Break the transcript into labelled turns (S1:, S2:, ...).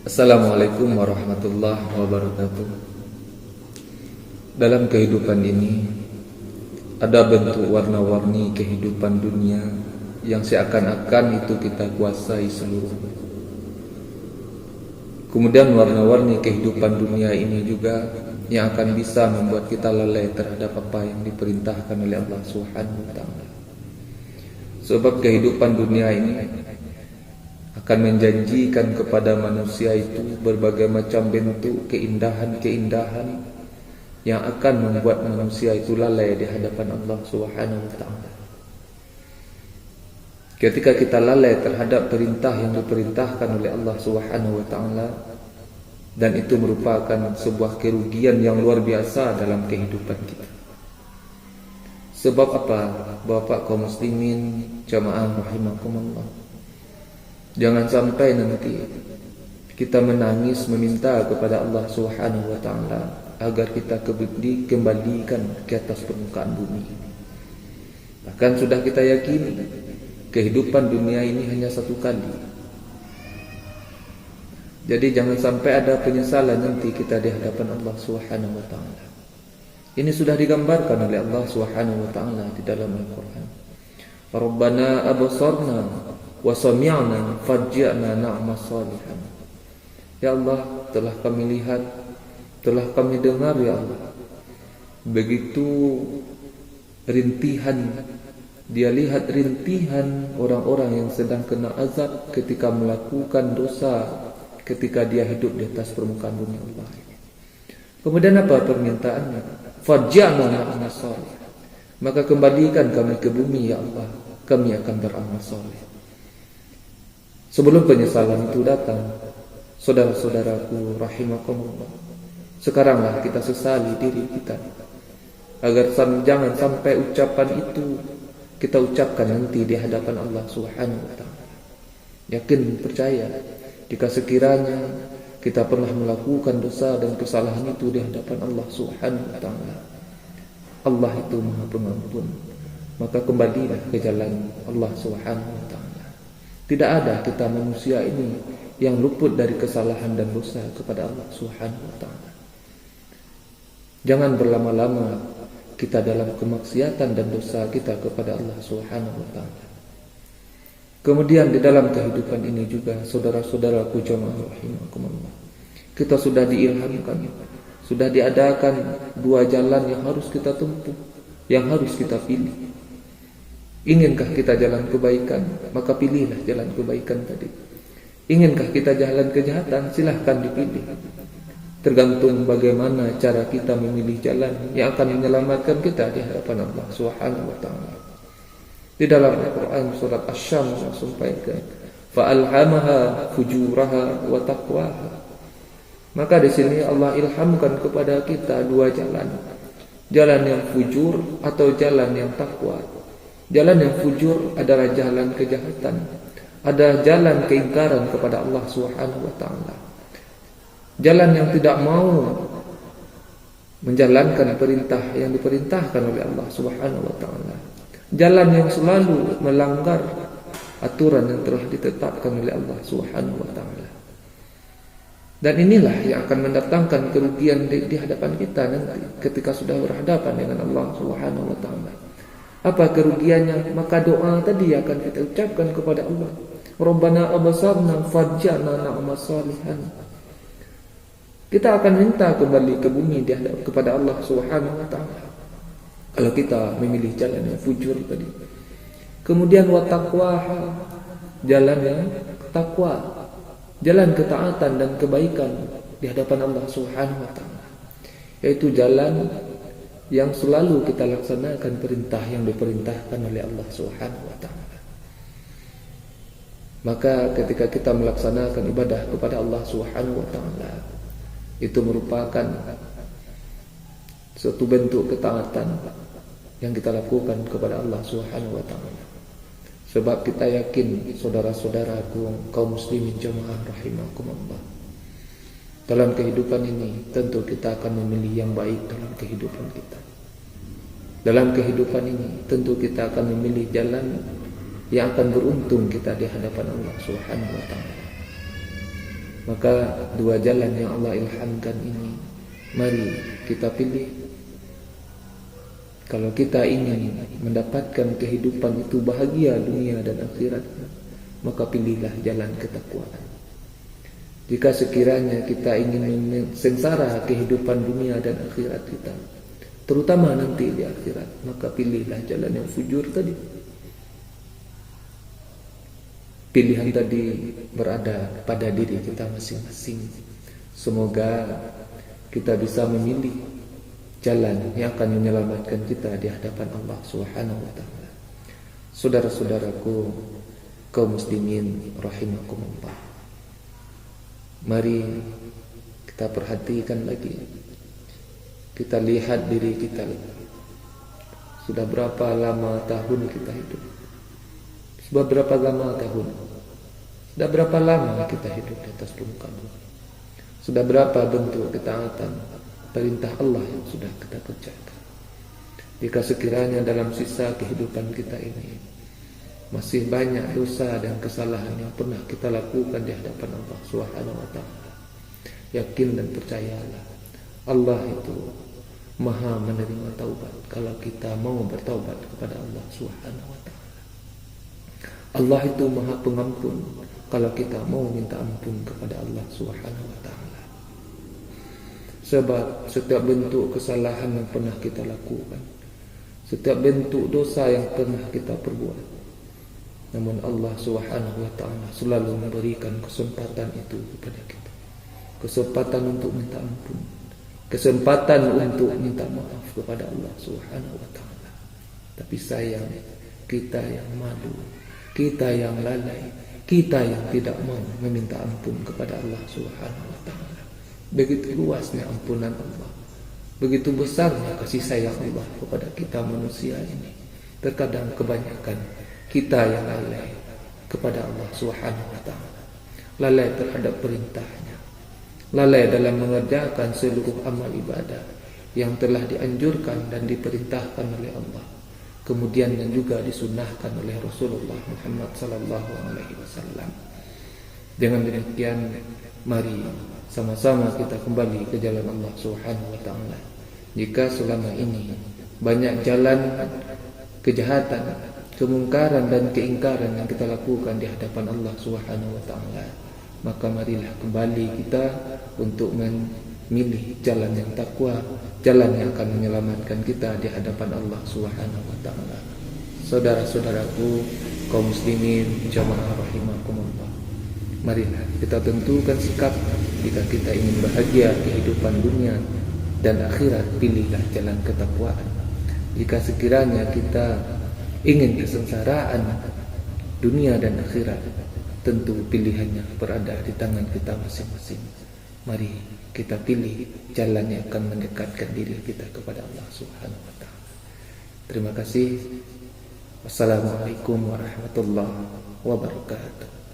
S1: Assalamualaikum warahmatullahi wabarakatuh. Dalam kehidupan ini ada bentuk warna-warni kehidupan dunia yang seakan-akan itu kita kuasai seluruhnya. Kemudian warna-warni kehidupan dunia ini juga yang akan bisa membuat kita lalai terhadap apa yang diperintahkan oleh Allah Subhanahu wa taala. Sebab kehidupan dunia ini akan menjanjikan kepada manusia itu berbagai macam bentuk keindahan-keindahan yang akan membuat manusia itu lalai di hadapan Allah Subhanahu wa taala. Ketika kita lalai terhadap perintah yang diperintahkan oleh Allah Subhanahu wa taala, dan itu merupakan sebuah kerugian yang luar biasa dalam kehidupan kita. Sebab apa? Bapak kaum muslimin jamaah rahimakumullah, jangan sampai nanti kita menangis meminta kepada Allah Subhanahu wa taala agar kita dikembalikan ke atas permukaan bumi. Bahkan sudah kita yakini kehidupan dunia ini hanya satu kali. Jadi jangan sampai ada penyesalan nanti kita di hadapan Allah Subhanahu wa taala. Ini sudah digambarkan oleh Allah Subhanahu wa taala di dalam Al-Qur'an. Rabbana absarna wa sami'na farji'na na'mal salihan. Ya Allah, telah kami lihat, telah kami dengar ya Allah. Begitu rintihan, dia lihat rintihan orang-orang yang sedang kena azab ketika melakukan dosa, ketika dia hidup di atas permukaan bumi Allah. Kemudian apa permintaannya? Farji'na na'mal salihan. Maka kembalikan kami ke bumi ya Allah, kami akan beramal saleh. Sebelum penyesalan itu datang, saudara-saudaraku rahimakumullah, sekaranglah kita sesali diri kita, agar jangan sampai ucapan itu kita ucapkan nanti di hadapan Allah Subhanahu wa taala. Yakin, percaya, jika sekiranya kita pernah melakukan dosa dan kesalahan itu di hadapan Allah Subhanahu wa taala, Allah itu Maha Pengampun, maka kembalilah ke jalan Allah Subhanahu wa taala. Tidak ada kita manusia ini yang luput dari kesalahan dan dosa kepada Allah Subhanahu wa taala. Jangan berlama-lama kita dalam kemaksiatan dan dosa kita kepada Allah Subhanahu wa taala. Kemudian di dalam kehidupan ini juga saudara-saudaraku jamaah rahimakumullah, kita sudah diilhamkan, sudah diadakan dua jalan yang harus kita tempuh, yang harus kita pilih. Inginkah kita jalan kebaikan? Maka pilihlah jalan kebaikan tadi. Inginkah kita jalan kejahatan? Silahkan dipilih. Tergantung bagaimana cara kita memilih jalan yang akan menyelamatkan kita di hadapan Allah Subhanahu wa taala. Di dalam Al-Qur'an surat Asy-Syams sampaikan, fa'alhamaha fujuraha wa taqwaha. Maka di sini Allah ilhamkan kepada kita dua jalan. Jalan yang fujur atau jalan yang takwa. Jalan yang fujur adalah jalan kejahatan, ada jalan keingkaran kepada Allah Subhanahu wa taala. Jalan yang tidak mau menjalankan perintah yang diperintahkan oleh Allah Subhanahu wa taala. Jalan yang selalu melanggar aturan yang telah ditetapkan oleh Allah Subhanahu wa taala. Dan inilah yang akan mendatangkan kerugian di hadapan kita nanti ketika sudah berhadapan dengan Allah Subhanahu wa taala. Apa kerugiannya? Maka doa tadi akan kita ucapkan kepada Allah. Rabbana absarna farji'na na'mal salihan. Kita akan minta kembali ke bumi kepada Allah Subhanahu wa taala kalau kita memilih jalan yang fujur tadi. Kemudian wa taqwaha, jalan yang takwa, jalan ketaatan dan kebaikan di hadapan Allah Subhanahu wa taala, yaitu jalan yang selalu kita laksanakan perintah yang diperintahkan oleh Allah Subhanahu wa taala. Maka ketika kita melaksanakan ibadah kepada Allah Subhanahu wa taala, itu merupakan suatu bentuk ketaatan yang kita lakukan kepada Allah Subhanahu wa taala. Sebab kita yakin, saudara-saudaraku kaum muslimin jamaah rahimakumullah, Dalam kehidupan ini tentu kita akan memilih yang baik dalam kehidupan kita. Dalam kehidupan ini tentu kita akan memilih jalan yang akan beruntung kita di hadapan Allah Subhanahu wa taala. Maka dua jalan yang Allah ilhamkan ini, mari kita pilih. Kalau kita ingin mendapatkan kehidupan itu bahagia dunia dan akhirat, maka pilihlah jalan ketakwaan. Jika sekiranya kita ingin sengsara kehidupan dunia dan akhirat kita, terutama nanti di akhirat, maka pilihlah jalan yang fujur tadi. Pilihan tadi berada pada diri kita masing-masing. Semoga kita bisa memilih jalan yang akan menyelamatkan kita di hadapan Allah Subhanahu wa taala. Saudara-saudaraku kaum muslimin rahimakumullah, mari kita perhatikan lagi. Kita lihat diri kita. Sudah berapa lama tahun kita hidup? Sudah berapa lama tahun? Sudah berapa lama kita hidup di atas muka bumi? Sudah berapa bentuk ketaatan perintah Allah yang sudah kita kerjakan? Jika sekiranya dalam sisa kehidupan kita ini masih banyak dosa dan kesalahan yang pernah kita lakukan di hadapan Allah Subhanahu wa taala, yakin dan percayalah, Allah itu Maha menerima taubat kalau kita mau bertaubat kepada Allah Subhanahu wa taala. Allah itu Maha pengampun kalau kita mau minta ampun kepada Allah Subhanahu wa taala. Sebab setiap bentuk kesalahan yang pernah kita lakukan, setiap bentuk dosa yang pernah kita perbuat, namun Allah Subhanahu wa taala selalu memberikan kesempatan itu kepada kita. Kesempatan untuk minta ampun, kesempatan untuk minta maaf kepada Allah Subhanahu wa taala. Tapi sayang, kita yang malu, kita yang lalai, kita yang tidak mau meminta ampun kepada Allah Subhanahu wa taala. Begitu luasnya ampunan Allah, begitu besarnya kasih sayang Allah kepada kita manusia ini. Terkadang kebanyakan kita yang lalai kepada Allah Subhanahu wa taala, lalai terhadap perintahnya, lalai dalam mengerjakan seluruh amal ibadah yang telah dianjurkan dan diperintahkan oleh Allah, kemudian yang juga disunnahkan oleh Rasulullah Muhammad sallallahu alaihi wasallam. Dengan demikian, mari sama-sama kita kembali ke jalan Allah Subhanahu wa taala. Jika selama ini banyak jalan kejahatan, kemungkaran dan keingkaran yang kita lakukan di hadapan Allah Subhanahu wa taala, maka marilah kembali kita untuk memilih jalan yang takwa, jalan yang akan menyelamatkan kita di hadapan Allah Subhanahu wa taala. Saudara-saudaraku kaum muslimin jamaah rahimakumullah, marilah kita tentukan sikap. Jika kita ingin bahagia kehidupan dunia dan akhirat, pilihlah jalan ketakwaan. Jika sekiranya kita ingin kesengsaraan dunia dan akhirat, tentu pilihannya berada di tangan kita masing-masing. Mari kita pilih jalan yang akan mendekatkan diri kita kepada Allah Subhanahu wa taala. Terima kasih. Wassalamualaikum warahmatullahi wabarakatuh.